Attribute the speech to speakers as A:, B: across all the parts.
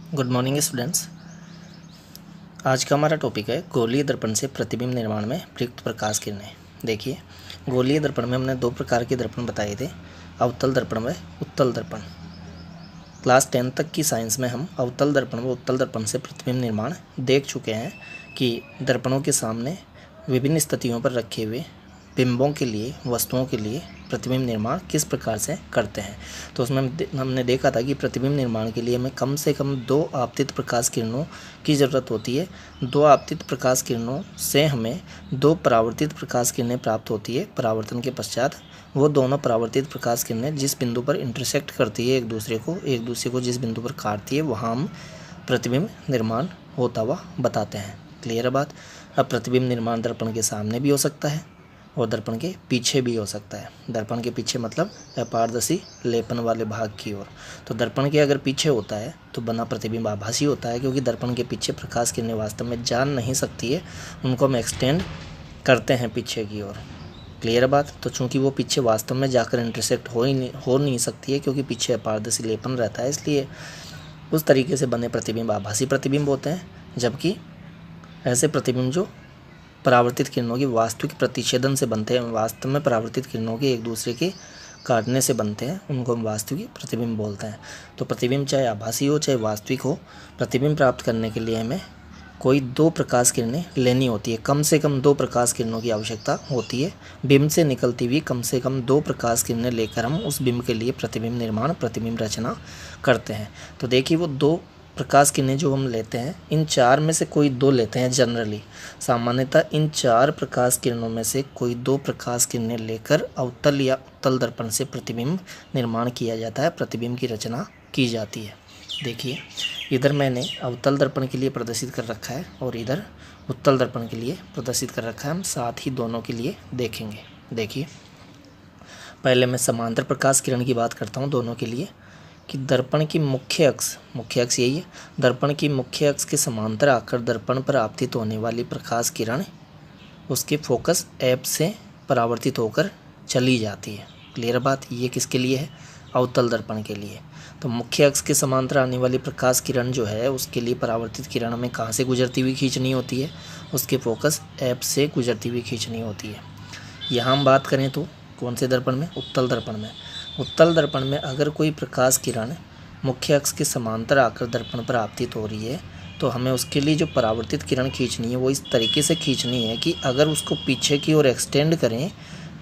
A: Good morning students. आज का हमारा टॉपिक है गोलीय दर्पण से प्रतिबिंब निर्माण में प्रयुक्त प्रकाश किरणें। देखिए, गोलीय दर्पण में हमने दो प्रकार के दर्पण बताए थे, अवतल दर्पण व उत्तल दर्पण। क्लास 10 तक की साइंस में हम अवतल दर्पण व उत्तल दर्पण से प्रतिबिंब निर्माण देख चुके हैं कि दर्पणों के सामने विभिन्न स्थितियों पर रखे हुए बिंबों के लिए, वस्तुओं के लिए प्रतिबिंब निर्माण किस प्रकार से करते हैं। तो उसमें हमने देखा था कि प्रतिबिंब निर्माण के लिए हमें कम से कम 2 आपतित प्रकाश किरणों की ज़रूरत होती है। 2 आपतित प्रकाश किरणों से हमें 2 परावर्तित प्रकाश किरणें प्राप्त होती है। परावर्तन के पश्चात वो दोनों परावर्तित प्रकाश किरणें जिस बिंदु पर इंटरसेक्ट करती है एक दूसरे को जिस बिंदु पर काटती है, वहाँ हम प्रतिबिंब निर्माण होता हुआ बताते हैं। क्लियर है बात। अब प्रतिबिंब निर्माण दर्पण के सामने भी हो सकता है और दर्पण के पीछे भी हो सकता है। दर्पण के पीछे मतलब अपारदर्शी लेपन वाले भाग की ओर। तो दर्पण के अगर पीछे होता है तो बना प्रतिबिंब आभासी होता है, क्योंकि दर्पण के पीछे प्रकाश किरणें वास्तव में जा नहीं सकती है, उनको हम एक्सटेंड करते हैं पीछे की ओर। क्लियर है बात। तो चूंकि वो पीछे वास्तव में जाकर इंटरसेक्ट हो नहीं सकती है, क्योंकि पीछे अपारदर्शी लेपन रहता है, इसलिए उस तरीके से बने प्रतिबिंब आभासी प्रतिबिंब होते हैं। जबकि ऐसे प्रतिबिंब जो परावर्तित किरणों की वास्तविक प्रतिच्छेदन से बनते हैं, वास्तव में परावर्तित किरणों के एक दूसरे के काटने से बनते हैं, उनको हम वास्तविक प्रतिबिंब बोलते हैं। तो प्रतिबिंब चाहे आभासी हो चाहे वास्तविक हो, प्रतिबिंब प्राप्त करने के लिए हमें कोई 2 प्रकाश किरणें लेनी होती है। कम से कम 2 प्रकाश किरणों की आवश्यकता होती है। बिंब से निकलती हुई कम से कम 2 प्रकाश किरणें लेकर हम उस बिंब के लिए प्रतिबिंब निर्माण, प्रतिबिंब रचना करते हैं। तो देखिए, वो 2 प्रकाश किरणें जो हम लेते हैं, इन 4 में से कोई 2 लेते हैं। जनरली सामान्यतः इन 4 प्रकाश किरणों में से कोई 2 प्रकाश किरणें लेकर अवतल या उत्तल दर्पण से प्रतिबिंब निर्माण किया जाता है, प्रतिबिंब की रचना की जाती है। देखिए, इधर मैंने अवतल दर्पण के लिए प्रदर्शित कर रखा है और इधर उत्तल दर्पण के लिए प्रदर्शित कर रखा है। हम साथ ही दोनों के लिए देखेंगे। देखिए, पहले मैं समांतर प्रकाश किरण की बात करता हूँ दोनों के लिए, कि दर्पण की मुख्य अक्ष यही है। दर्पण की मुख्य अक्ष के समांतर आकर दर्पण पर आपतित होने वाली प्रकाश किरण उसके फोकस ऐप से परावर्तित होकर चली जाती है। क्लियर बात। ये किसके लिए है? अवतल दर्पण के लिए। तो मुख्य अक्ष के समांतर आने वाली प्रकाश किरण जो है, उसके लिए परावर्तित किरण हमें कहाँ से गुजरती हुई खींचनी होती है? उसके फोकस ऐप से गुजरती हुई खींचनी होती है। यहाँ हम बात करें तो कौन से दर्पण में? उत्तल दर्पण में। उत्तल दर्पण में अगर कोई प्रकाश किरण मुख्य अक्ष के समांतर आकर दर्पण पर आपतित हो रही है, तो हमें उसके लिए जो परावर्तित किरण खींचनी है वो इस तरीके से खींचनी है कि अगर उसको पीछे की ओर एक्सटेंड करें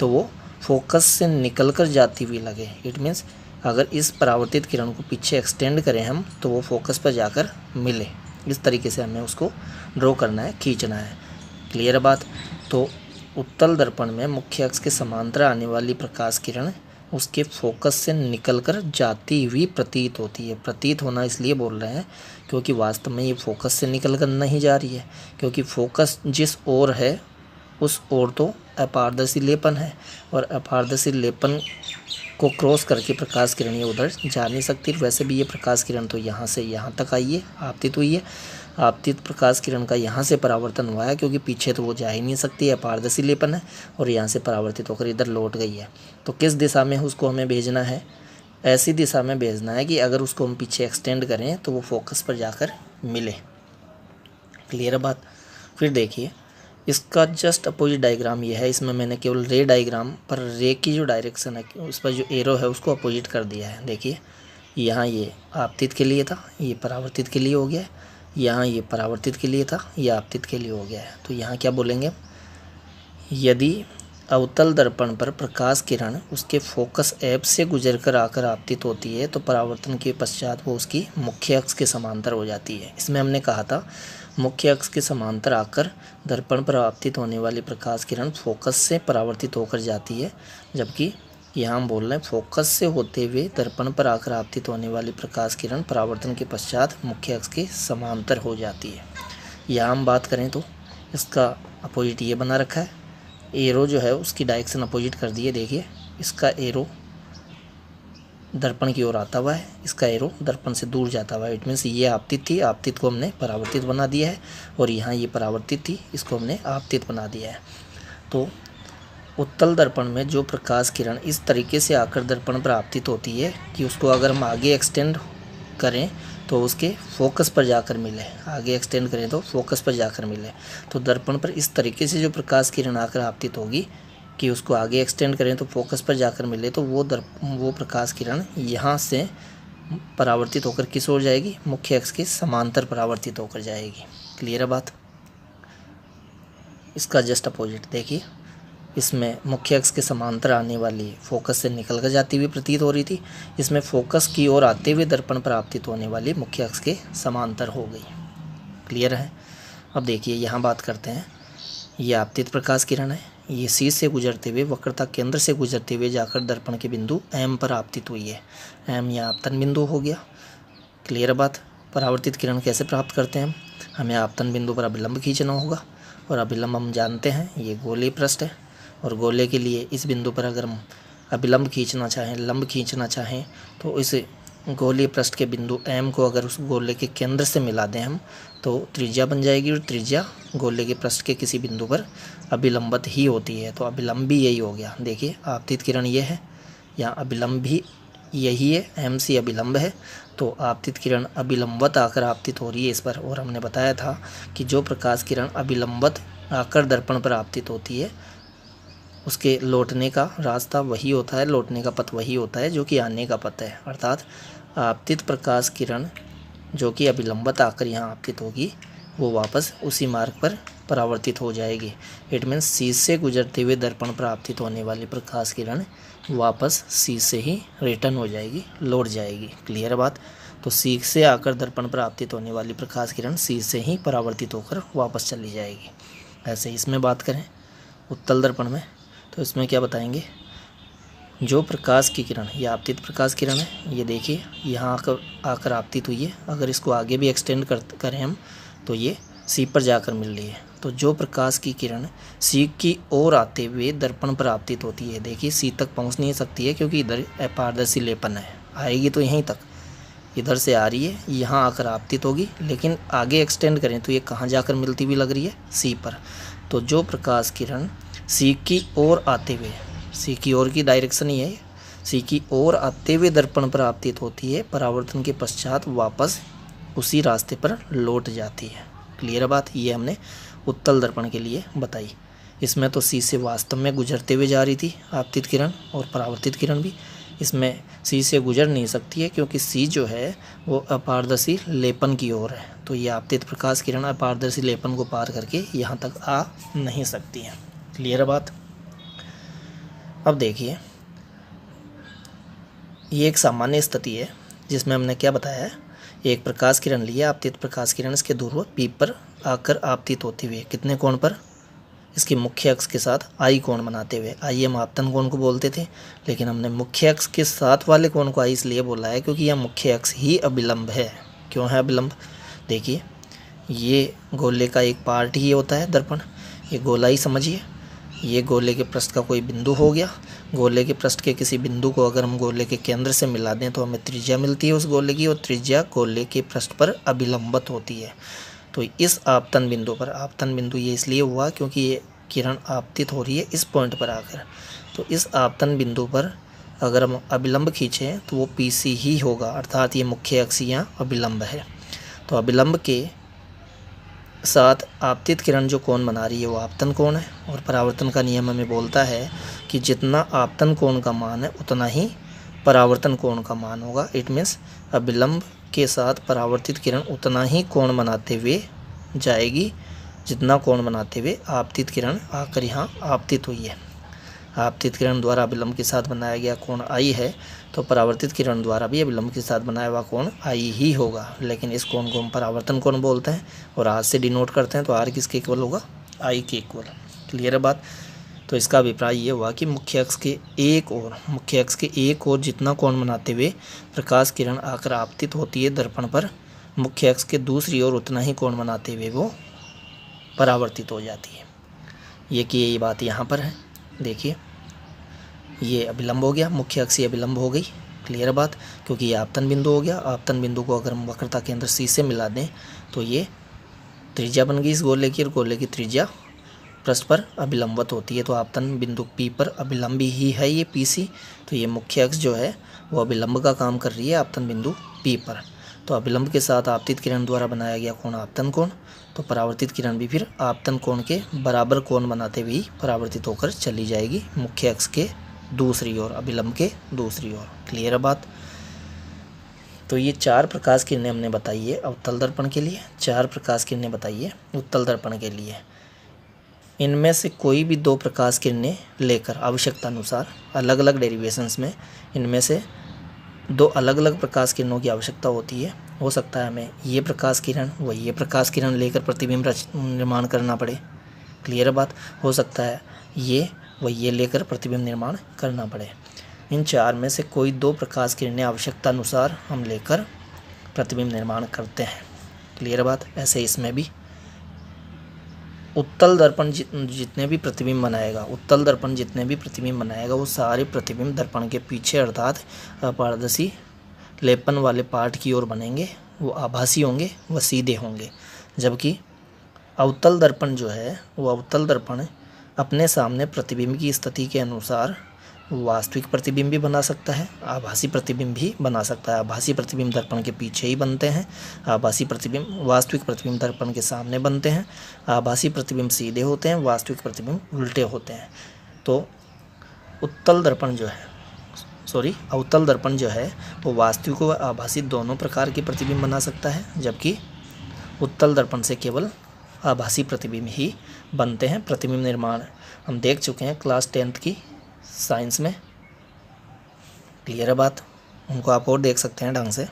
A: तो वो फोकस से निकल कर जाती हुई लगे। इट मीन्स अगर इस परावर्तित किरण को पीछे एक्सटेंड करें हम, तो वो फोकस पर जाकर मिले। इस तरीके से हमें उसको ड्रॉ करना है, खींचना है। क्लियर बात। तो उत्तल दर्पण में मुख्य अक्ष के समांतर आने वाली प्रकाश किरण उसके फोकस से निकलकर जाती हुई प्रतीत होती है। प्रतीत होना इसलिए बोल रहे हैं क्योंकि वास्तव में ये फोकस से निकलकर नहीं जा रही है, क्योंकि फोकस जिस ओर है उस ओर तो अपारदर्शी लेपन है, और अपारदर्शी लेपन को क्रॉस करके प्रकाश किरण ये उधर जा नहीं सकती। वैसे भी ये प्रकाश किरण तो यहाँ से यहाँ तक आई है, आपतित हुई है। आपतित प्रकाश किरण का यहाँ से परावर्तन हुआ है, क्योंकि पीछे तो वो जा ही नहीं सकती है, अपारदर्शी लेपन है, और यहाँ से परावर्तित होकर इधर लौट गई है। तो किस दिशा में उसको हमें भेजना है? ऐसी दिशा में भेजना है कि अगर उसको हम पीछे एक्सटेंड करें तो वो फोकस पर जाकर मिले। क्लियर बात। फिर देखिए, इसका जस्ट अपोजिट डायग्राम ये है। इसमें मैंने केवल रे डायग्राम पर रे की जो डायरेक्शन है उस पर जो एरो है उसको अपोजिट कर दिया है। देखिए, यहाँ ये आपतित के लिए था, ये परावर्तित के लिए हो गया है। यहाँ ये परावर्तित के लिए था, ये आपतित के लिए हो गया है। तो यहाँ क्या बोलेंगे? यदि अवतल दर्पण पर प्रकाश किरण उसके फोकस ऐप से गुजर कर आकर आपतित होती है, तो परावर्तन के पश्चात वो उसकी मुख्य अक्ष के समांतर हो जाती है। इसमें हमने कहा था मुख्य अक्ष के समांतर आकर दर्पण पर आपतित होने वाली प्रकाश किरण फोकस से परावर्तित होकर जाती है, जबकि यहाँ हम बोल रहे हैं फोकस से होते हुए दर्पण पर आकर आपतित होने वाली प्रकाश किरण परावर्तन के पश्चात मुख्य अक्ष के समांतर हो जाती है। यहाँ हम बात करें तो इसका अपोजिट ये बना रखा है। एरो जो है उसकी डायरेक्शन अपोजिट कर दी है। देखिए, इसका एरो दर्पण की ओर आता हुआ है, इसका एरो दर्पण से दूर जाता हुआ है। इट मीन्स ये आपतित थी, आपतित को हमने परावर्तित बना दिया है, और यहाँ ये परावर्तित थी, इसको हमने आपतित बना दिया है। तो उत्तल दर्पण में जो प्रकाश किरण इस तरीके से आकर दर्पण पर आपतित होती है कि उसको अगर हम आगे एक्सटेंड करें तो उसके फोकस पर जाकर मिले, आगे एक्सटेंड करें तो फोकस पर जाकर मिले। तो दर्पण पर इस तरीके से जो प्रकाश किरण आकर आपतित होगी कि उसको आगे एक्सटेंड करें तो फोकस पर जाकर मिले, तो वो प्रकाश किरण यहाँ से परावर्तित होकर किस ओर जाएगी, मुख्य अक्ष के समांतर परावर्तित होकर जाएगी। क्लियर है बात। इसका जस्ट अपोजिट देखिए, इसमें मुख्य अक्ष के समांतर आने वाली फोकस से निकल कर जाती हुई प्रतीत हो रही थी, इसमें फोकस की ओर आते हुए दर्पण पर आपतित होने वाली मुख्य अक्ष के समांतर हो गई। क्लियर है। अब देखिए यहाँ बात करते हैं, ये आपतित प्रकाश किरण है, ये सी से गुजरते हुए वक्रता केंद्र से गुजरते हुए जाकर दर्पण के बिंदु एम पर आपतित हुई है। एम यहाँ आपतन बिंदु हो गया। क्लियर बात। परावर्तित किरण कैसे प्राप्त करते हैं, हमें आपतन बिंदु पर अभिलंब खींचना होगा, और अभिलंब हम जानते हैं ये गोलीय पृष्ठ है, और गोले के लिए इस बिंदु पर अगर हम अभिलंब खींचना चाहें, लंब खींचना चाहें, तो इस गोलीय पृष्ठ के बिंदु एम को अगर उस गोले के केंद्र से मिला दें हम, तो त्रिज्या बन जाएगी, और त्रिज्या गोले के पृष्ठ के किसी बिंदु पर अभिलंबित ही होती है। तो अभिलंब भी यही हो गया। देखिए आपतित किरण ये है, यहाँ अभिलंब भी यही है, एम सी अभिलंब है, तो आपतित किरण अभिलंबवत आकर आपतित हो रही है इस पर। और हमने बताया था कि जो प्रकाश किरण अभिलंबवत आकर दर्पण पर आपतित होती है, उसके लौटने का रास्ता वही होता है, लौटने का पथ वही होता है जो कि आने का पथ है। अर्थात आपतित प्रकाश किरण जो कि अभिलंबत आकर यहाँ आपतित होगी, वो वापस उसी मार्ग पर परावर्तित हो जाएगी। इट मीन्स सी से गुजरते हुए दर्पण पर आपतित होने वाली प्रकाश किरण वापस सी से ही रिटर्न हो जाएगी, लौट जाएगी। क्लियर बात। तो सी से आकर दर्पण पर आपतित होने वाली प्रकाश किरण सी से ही परावर्तित होकर वापस चली जाएगी। ऐसे इसमें बात करें उत्तल दर्पण में, तो इसमें क्या बताएंगे, जो प्रकाश की किरण, ये आपतित प्रकाश किरण है, ये देखिए यहाँ आकर आपतित हुई है, अगर इसको आगे भी एक्सटेंड करें हम, तो ये सी पर जाकर मिल रही है। तो जो प्रकाश की किरण सी की ओर आते हुए दर्पण पर आपतित होती है, देखिए सी तक पहुँच नहीं सकती है क्योंकि इधर अपारदर्शी लेपन है, आएगी तो यहीं तक, इधर से आ रही है, यहाँ आकर आपतित होगी, लेकिन आगे एक्सटेंड करें तो ये कहाँ जाकर मिलती हुई लग रही है, सी पर। तो जो प्रकाश किरण सी की ओर आते हुए, सी की ओर की डायरेक्शन ही है, सी की ओर आते हुए दर्पण पर आपतित होती है, परावर्तन के पश्चात वापस उसी रास्ते पर लौट जाती है। क्लियर बात। ये हमने उत्तल दर्पण के लिए बताई। इसमें तो सी से वास्तव में गुजरते हुए जा रही थी आपतित किरण और परावर्तित किरण भी, इसमें सी से गुजर नहीं सकती है क्योंकि सी जो है वो अपारदर्शी लेपन की ओर है। तो ये आपतित प्रकाश किरण अपारदर्शी लेपन को पार करके यहाँ तक आ नहीं सकती है। क्लियर बात। अब देखिए ये एक सामान्य स्थिति है जिसमें हमने क्या बताया है, एक प्रकाश किरण लिया, आपतित प्रकाश किरण, इसके ध्रुव पी पर आकर आपतित होती हुई कितने कोण पर, इसके मुख्य अक्ष के साथ आई कोण बनाते हुए, आई हम आपतन कोण को बोलते थे, लेकिन हमने मुख्य अक्ष के साथ वाले कोण को आई इसलिए बोला है क्योंकि यह मुख्य अक्ष ही अभिलंब है। क्यों है अभिलंब, देखिए ये गोले का एक पार्ट ही होता है दर्पण, ये गोला ही समझिए, ये गोले के पृष्ठ का कोई बिंदु हो गया, गोले के पृष्ठ के किसी बिंदु को अगर हम गोले के केंद्र से मिला दें तो हमें त्रिज्या मिलती है उस गोले की, और त्रिज्या गोले के पृष्ठ पर अभिलंबित होती है। तो इस आपतन बिंदु पर, आपतन बिंदु ये इसलिए हुआ क्योंकि ये किरण आपतित हो रही है इस पॉइंट पर आकर, तो इस आपतन बिंदु पर अगर हम अभिलंब खींचें तो वो PC ही होगा, अर्थात ये मुख्य अक्ष यहाँ अभिलंब है। तो अभिलंब के साथ आपतित किरण जो कोण बना रही है वो आपतन कोण है, और परावर्तन का नियम हमें बोलता है कि जितना आपतन कोण का मान है उतना ही परावर्तन कोण का मान होगा। इट मीन्स अभिलंब के साथ परावर्तित किरण उतना ही कोण बनाते हुए जाएगी जितना कोण बनाते हुए आपतित किरण आकर यहाँ आपतित हुई है। आपतित किरण द्वारा अभिलंब के साथ बनाया गया कोण आई है, तो परावर्तित किरण द्वारा भी अभिलंब के साथ बनाया हुआ कोण आई ही होगा, लेकिन इस कोण को हम परावर्तन कोण बोलते हैं और आर से डिनोट करते हैं, तो आर किसके इक्वल होगा, आई के इक्वल। क्लियर है बात। तो इसका अभिप्राय ये हुआ कि मुख्य अक्ष के एक ओर जितना कोण बनाते हुए प्रकाश किरण आकर आपतित होती है दर्पण पर, मुख्य अक्ष के दूसरी ओर उतना ही कोण बनाते हुए वो परावर्तित हो जाती है। ये कि यही बात यहाँ पर है। देखिए ये अभिलंब हो गया, मुख्य अक्षीय अभिलंब हो गई। क्लियर बात। क्योंकि ये आपतन बिंदु हो गया, आपतन बिंदु को अगर हम वक्रता केंद्र सी से मिला दें तो ये त्रिज्या बन गई इस गोले की, और गोले की त्रिज्या पृष्ठ पर अभिलंबित होती है, तो आपतन बिंदु P पर अभिलंबी ही है ये PC। तो ये मुख्य अक्ष जो है वो अभिलंब का काम कर रही है आपतन बिंदु P पर। तो अभिलंब के साथ आपतित किरण द्वारा बनाया गया कोण आपतन कोण, तो परावर्तित किरण भी फिर आपतन कोण के बराबर कोण बनाते हुए परावर्तित होकर चली जाएगी मुख्य अक्ष के दूसरी ओर, अभिलंब के दूसरी ओर। क्लियर है बात। तो ये 4 प्रकाश किरणें हमने बताई है अवतल दर्पण के लिए, 4 प्रकाश किरणें बताई है उत्तल दर्पण के लिए। इनमें से कोई भी 2 प्रकाश किरणें लेकर आवश्यकता अनुसार अलग अलग डेरिवेशंस में इनमें से 2 अलग अलग प्रकाश किरणों की आवश्यकता होती है। हो सकता है हमें ये प्रकाश किरण व ये प्रकाश किरण लेकर प्रतिबिंब निर्माण करना पड़े। क्लियर बात। हो सकता है ये व ये लेकर प्रतिबिंब निर्माण करना पड़े। इन 4 में से कोई 2 प्रकाश किरणें आवश्यकता अनुसार हम लेकर प्रतिबिंब निर्माण करते हैं। क्लियर बात। ऐसे इसमें भी उत्तल दर्पण जितने भी प्रतिबिंब बनाएगा, उत्तल दर्पण जितने भी प्रतिबिंब बनाएगा वो सारे प्रतिबिंब दर्पण के पीछे अर्थात अपारदर्शी लेपन वाले पार्ट की ओर बनेंगे। वो आभासी होंगे, व सीधे होंगे। जबकि अवतल दर्पण जो है वो अवतल दर्पण अपने सामने प्रतिबिंब की स्थिति के अनुसार वास्तविक प्रतिबिंब भी बना सकता है, आभासी प्रतिबिंब भी बना सकता है। आभासी प्रतिबिंब दर्पण के पीछे ही बनते हैं, आभासी प्रतिबिंब वास्तविक प्रतिबिंब दर्पण के सामने बनते हैं। आभासी प्रतिबिंब सीधे होते हैं, वास्तविक प्रतिबिंब उल्टे होते हैं। तो अवतल दर्पण जो है वो वास्तविक व आभासी दोनों प्रकार के प्रतिबिंब बना सकता है, जबकि उत्तल दर्पण से केवल आभासी प्रतिबिंब ही बनते हैं। प्रतिबिंब निर्माण हम देख चुके हैं क्लास 10th की साइंस में। क्लियर है बात। उनको आप और देख सकते हैं ढंग से।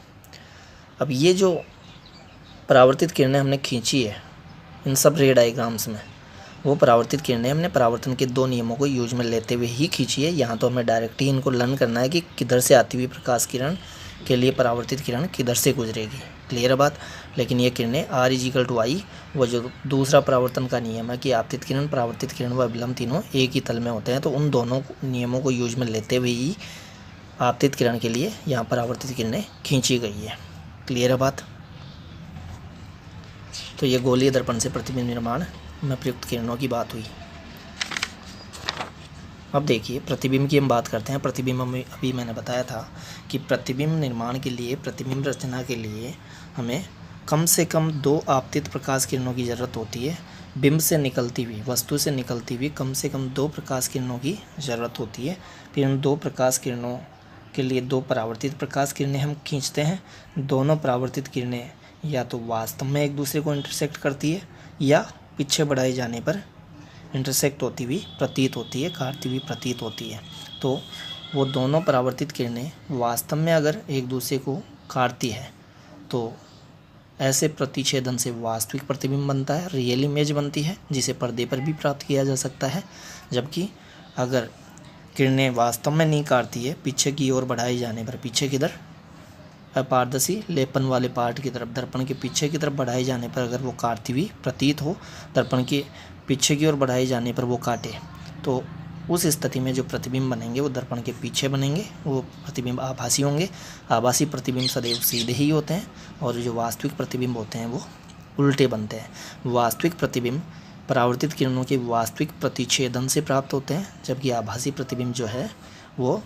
A: अब ये जो परावर्तित किरणें हमने खींची है इन सब रे डायग्राम्स में, वो परावर्तित किरणें हमने परावर्तन के 2 नियमों को यूज में लेते हुए ही खींची है। यहाँ तो हमें डायरेक्ट ही इनको लर्न करना है कि किधर से आती हुई प्रकाश किरण के लिए परावर्तित किरण किधर से गुजरेगी। क्लियर है बात। लेकिन ये किरणें R=I, वो जो दूसरा परावर्तन का नियम है कि आपतित किरण, परावर्तित किरण व अभिलंब तीनों एक ही तल में होते हैं, तो उन दोनों नियमों को यूज में लेते हुए ही आपतित किरण के लिए यहाँ परावर्तित किरणें खींची गई है। क्लियर है बात। तो ये गोलीय दर्पण से प्रतिबिंब निर्माण में प्रयुक्त किरणों की बात हुई। अब देखिए प्रतिबिंब की हम बात करते हैं। प्रतिबिंब में अभी मैंने बताया था कि प्रतिबिंब निर्माण के लिए, प्रतिबिंब रचना के लिए हमें कम से कम 2 आपतित प्रकाश किरणों की ज़रूरत होती है। बिंब से निकलती हुई, वस्तु से निकलती हुई कम से कम 2 प्रकाश किरणों की ज़रूरत होती है। फिर उन 2 प्रकाश किरणों के लिए 2 परावर्तित प्रकाश किरणें हम खींचते हैं। दोनों परावर्तित किरणें या तो वास्तव में एक दूसरे को इंटरसेक्ट करती है या पीछे बढ़ाए जाने पर इंटरसेक्ट होती हुई प्रतीत होती है, काटती हुई प्रतीत होती है। तो वो दोनों परावर्तित किरणें वास्तव में अगर एक दूसरे को काटती है तो ऐसे प्रतिच्छेदन से वास्तविक प्रतिबिंब बनता है, रियल इमेज बनती है, जिसे पर्दे पर भी प्राप्त किया जा सकता है। जबकि अगर किरणें वास्तव में नहीं काटती है, पीछे की ओर बढ़ाए जाने पर, पीछे किधर, अपारदर्शी लेपन वाले पार्ट की तरफ, दर्पण के पीछे की तरफ बढ़ाए जाने पर अगर वो काटती हुई प्रतीत हो, दर्पण के पीछे की ओर बढ़ाए जाने पर वो काटे, तो उस स्थिति में जो प्रतिबिंब बनेंगे वो दर्पण के पीछे बनेंगे। वो प्रतिबिंब आभासी होंगे। आभासी प्रतिबिंब सदैव सीधे ही होते हैं और जो वास्तविक प्रतिबिंब होते हैं वो उल्टे बनते हैं। वास्तविक प्रतिबिंब परावर्तित किरणों के वास्तविक प्रतिच्छेदन से प्राप्त होते हैं, जबकि आभासी प्रतिबिंब जो है वो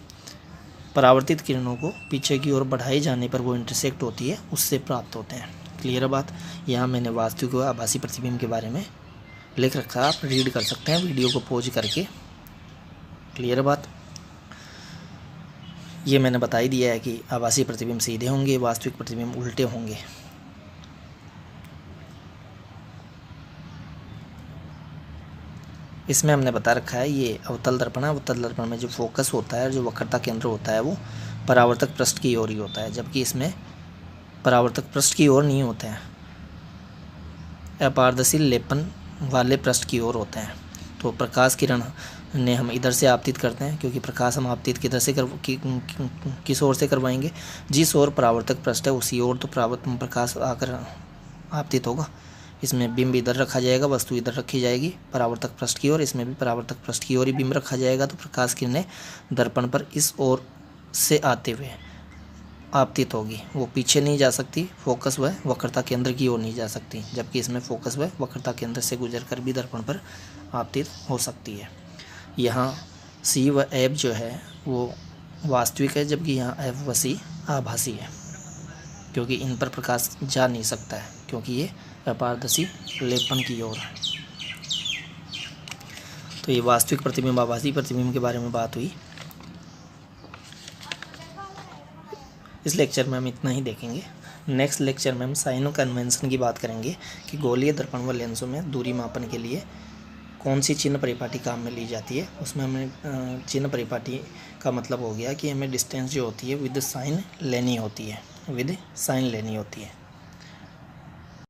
A: परावर्तित किरणों को पीछे की ओर बढ़ाए जाने पर वो इंटरसेक्ट होती है, उससे प्राप्त होते हैं। क्लियर बात। यहाँ मैंने वास्तविक व आभासी प्रतिबिंब के बारे में लिख रखा है, आप रीड कर सकते हैं वीडियो को पॉज करके। क्लियर बात। ये मैंने बता ही दिया है कि आभासी प्रतिबिंब सीधे होंगे, वास्तविक प्रतिबिंब उल्टे होंगे। इसमें हमने बता रखा है ये अवतल दर्पण है। अवतल दर्पण में जो फोकस होता है, जो वक्रता केंद्र होता है, वो परावर्तक पृष्ठ की ओर ही होता है, जबकि इसमें परावर्तक पृष्ठ की ओर नहीं होते हैं, अपारदर्शी लेपन वाले पृष्ठ की ओर होते हैं। तो प्रकाश किरण ने हम इधर से आपतित करते हैं, क्योंकि प्रकाश हम आपतित किधर से किस ओर से करवाएंगे, जिस ओर परावर्तक पृष्ठ है उसी ओर तो प्रकाश आकर आपतित होगा। इसमें बिंब इधर रखा जाएगा, वस्तु इधर रखी जाएगी परावर्तक पृष्ठ की ओर, इसमें भी परावर्तक पृष्ठ की ओर ही बिंब रखा जाएगा। तो प्रकाश किरणें दर्पण पर इस ओर से आते हुए आपतित होगी, वो पीछे नहीं जा सकती, फोकस व वक्रता केंद्र की ओर नहीं जा सकती, जबकि इसमें फोकस व वक्रता केंद्र से गुजरकर भी दर्पण पर आपतित हो सकती है। यहाँ C व F जो है वो वास्तविक है, जबकि यहाँ F व C आभासी है। क्योंकि इन पर प्रकाश जा नहीं सकता है, क्योंकि ये अपारदर्शी लेपन की ओर है। तो ये वास्तविक प्रतिबिंब आभासी प्रतिबिंब के बारे में बात हुई। इस लेक्चर में हम इतना ही देखेंगे। नेक्स्ट लेक्चर में हम साइन कन्वेंशन की बात करेंगे कि गोलीय दर्पण व लेंसों में दूरी मापन के लिए कौन सी चिन्ह परिपाटी काम में ली जाती है। उसमें हमें चिन्ह परिपाटी का मतलब हो गया कि हमें डिस्टेंस जो होती है विद साइन लेनी होती है,